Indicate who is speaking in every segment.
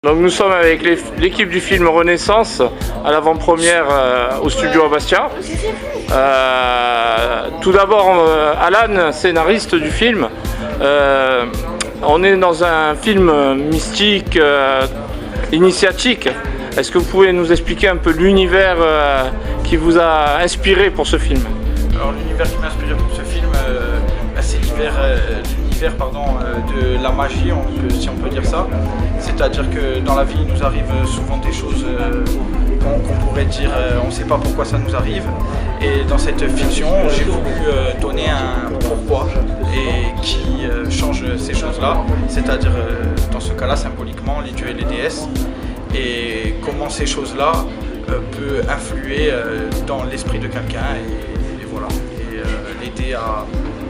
Speaker 1: Donc nous sommes avec l'équipe du film Renaissance à l'avant-première au studio à Bastia. Tout d'abord, Alan, scénariste du film. On est dans un film mystique, initiatique. Est-ce que vous pouvez nous expliquer un peu l'univers qui vous a inspiré pour ce film?
Speaker 2: Alors l'univers qui m'a inspiré pour ce film, c'est l'univers de la magie, si on peut dire ça. C'est-à-dire que dans la vie, il nous arrive souvent des choses qu'on pourrait dire, on ne sait pas pourquoi ça nous arrive. Et dans cette fiction, j'ai voulu donner un pourquoi et qui change ces choses-là. C'est-à-dire, dans ce cas-là, symboliquement, les dieux et les déesses. Et comment ces choses-là peuvent influer dans l'esprit de quelqu'un et voilà. Et l'aider à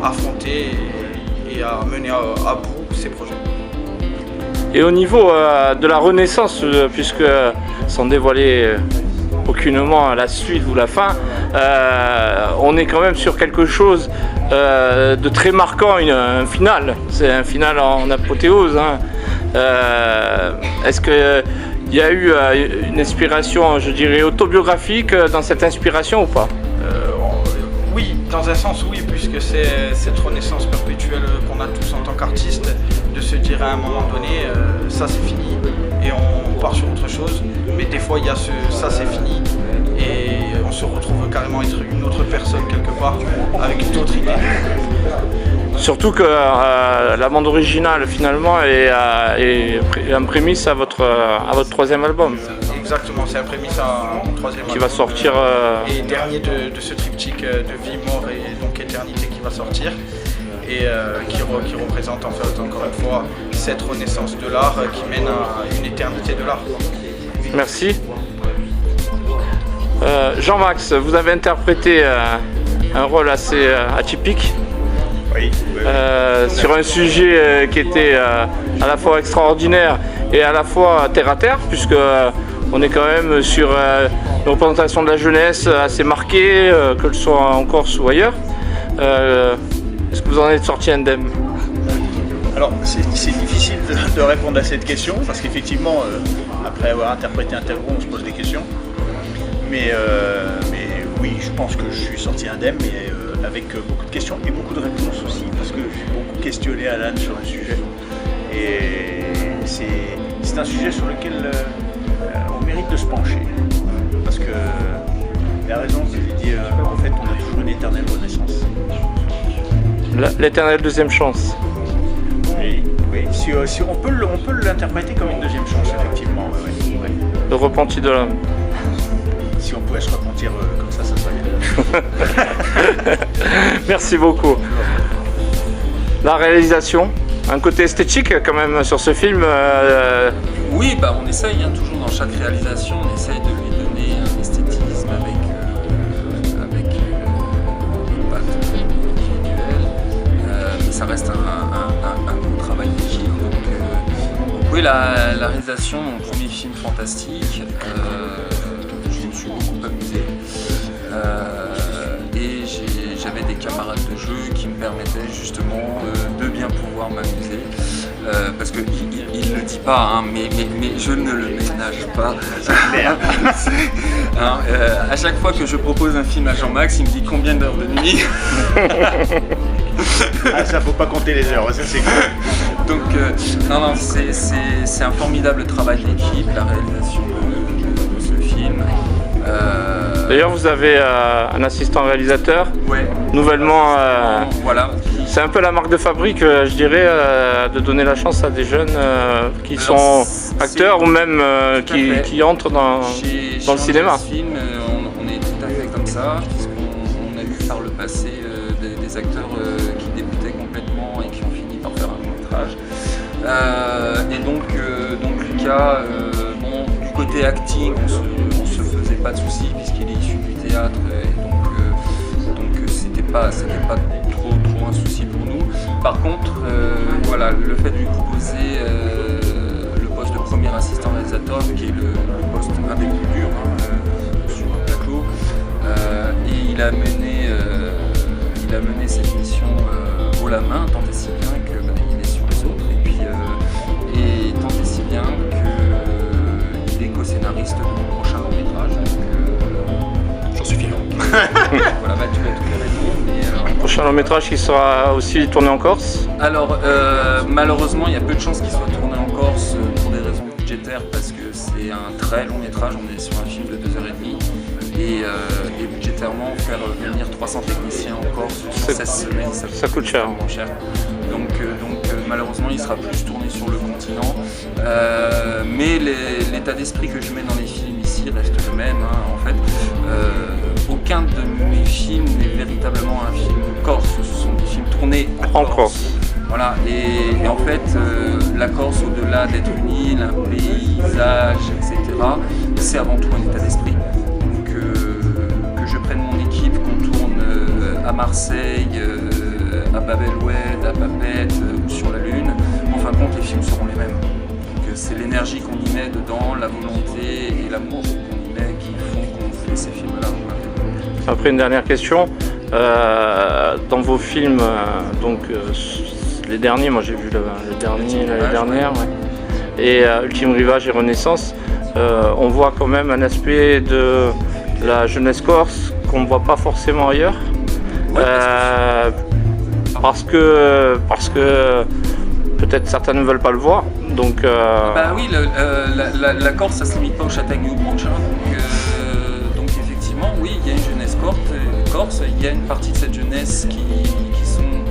Speaker 2: affronter et à mener à bout ses projets.
Speaker 1: Et au niveau de la Renaissance, puisque sans dévoiler aucunement la suite ou la fin, on est quand même sur quelque chose de très marquant, un final. C'est un final en apothéose. Hein. Est-ce qu'il y a eu une inspiration, je dirais, autobiographique dans cette inspiration ou pas?
Speaker 2: Oui, dans un sens oui, puisque c'est cette renaissance perpétuelle qu'on a tous en tant qu'artistes, de se dire à un moment donné, ça c'est fini, et on part sur autre chose, mais des fois il y a ça c'est fini, et on se retrouve carrément être une autre personne quelque part, avec d'autres idées.
Speaker 1: Surtout que la bande originale finalement est un prémisse à votre troisième album.
Speaker 2: Exactement, c'est un prémisse à mon troisième album.
Speaker 1: Qui va sortir...
Speaker 2: Et dernier de ce triptyque de vie, mort et donc éternité qui va sortir. Et qui représente en fait encore une fois cette renaissance de l'art qui mène à une éternité de l'art.
Speaker 1: Merci. Jean-Max, vous avez interprété un rôle assez atypique.
Speaker 3: Oui.
Speaker 1: Sur un sujet qui était à la fois extraordinaire et à la fois terre à terre, puisque on est quand même sur une représentation de la jeunesse assez marquée, que ce soit en Corse ou ailleurs. Est-ce que vous en êtes sorti indemne?
Speaker 3: Alors c'est difficile de répondre à cette question, parce qu'effectivement, après avoir interprété un tel rôle, on se pose des questions. Mais oui, je pense que je suis sorti indemne, mais avec beaucoup de questions et beaucoup de réponses aussi, parce que j'ai beaucoup questionné Alan sur le sujet. Et c'est un sujet sur lequel on mérite de se pencher. Parce que la raison, c'est de dire, en fait, on a toujours une éternelle renaissance.
Speaker 1: L'éternelle deuxième chance.
Speaker 3: Oui. Si on peut l'interpréter comme une deuxième chance, effectivement. Ouais.
Speaker 1: Le repenti de l'homme.
Speaker 3: Si on pouvait se repentir comme ça serait bien.
Speaker 1: Merci beaucoup. La réalisation, un côté esthétique quand même sur ce film.
Speaker 4: Oui, on essaye, toujours dans chaque réalisation, on essaye de lui donner un esthétisme avec une patte individuelle, mais ça reste un gros travail d'équipe. Donc oui, la réalisation, mon premier film fantastique, je me suis beaucoup amusé. Et j'avais des camarades de jeu qui me permettaient justement de bien pouvoir m'amuser. Parce qu'il ne le dit pas, mais je ne le ménage pas. À chaque fois que je propose un film à Jean-Max, il me dit combien d'heures de nuit.
Speaker 3: Ça faut pas compter les heures, ça c'est cool.
Speaker 4: Donc c'est un formidable travail d'équipe, la réalisation de ce film.
Speaker 1: D'ailleurs, vous avez un assistant réalisateur,
Speaker 4: ouais.
Speaker 1: Nouvellement.
Speaker 4: Voilà.
Speaker 1: C'est un peu la marque de fabrique, je dirais, de donner la chance à des jeunes qui sont acteurs ou même qui entrent dans le cinéma.
Speaker 4: Film, on est tout à fait comme ça, puisqu'on a eu par le passé des acteurs qui débutaient complètement et qui ont fini par faire un long métrage. Et donc Lucas, du côté acting, on se faisait pas de soucis puisqu'il est issu du théâtre, et donc c'était pas trop un souci pour nous. Par contre, voilà, le fait de lui proposer le poste de premier assistant réalisateur, qui est le poste un des plus durs sur un plateau, et il a mené cette mission haut la main, tant et si bien qu'il est sur les autres, et tant et si bien que Voilà, bah, tu as tout raison. Mais,
Speaker 1: Prochain long métrage qui sera aussi tourné en Corse.
Speaker 4: alors, malheureusement, il y a peu de chances qu'il soit tourné en Corse pour des raisons budgétaires parce que c'est un très long métrage. On est sur un film de 2h30 et budgétairement, faire venir 300 techniciens en Corse sur 16 semaines,
Speaker 1: Ça coûte cher.
Speaker 4: vraiment cher. Donc, malheureusement, il sera plus tourné sur le continent. Mais l'état d'esprit que je mets dans les films ici reste le même. Hein. En fait, aucun de mes films n'est véritablement un film corse. Ce sont des films tournés en Corse. Voilà. Et en fait, la Corse, au-delà d'être une île, un paysage, etc., c'est avant tout un état d'esprit. Donc, que je prenne mon équipe, qu'on tourne à Marseille, à Bab el-Oued, à Papeete ou sur la Lune, en fin de compte, les films seront les mêmes. Donc, c'est l'énergie qu'on y met dedans, la volonté et l'amour qu'on y met qui font qu'on fait ces films-là.
Speaker 1: Après, une dernière question. Dans vos films, les derniers, moi j'ai vu le dernier l'année dernière, ouais. Et Ultime Rivage et Renaissance, on voit quand même un aspect de la jeunesse corse qu'on ne voit pas forcément ailleurs.
Speaker 4: Ouais,
Speaker 1: Parce que peut-être certains ne veulent pas le voir. Donc,
Speaker 4: Bah oui, la Corse, ça se limite pas au Châtaigne ou au Brunch. Hein. Donc effectivement, oui, il y a une jeunesse corse, il y a une partie de cette jeunesse qui sont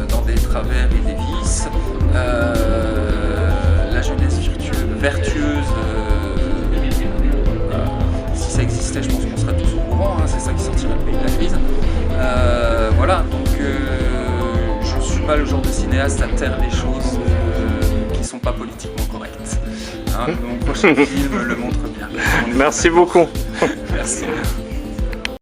Speaker 4: dans des travers et des vices. La jeunesse vertueuse, si ça existait, je pense qu'on serait tous au courant, hein, c'est ça qui sortirait le pays de la crise. Voilà, donc je ne suis pas le genre de cinéaste à taire les choses qui ne sont pas politiquement correctes. Hein, mon prochain film le montre bien.
Speaker 1: merci beaucoup.
Speaker 4: Merci.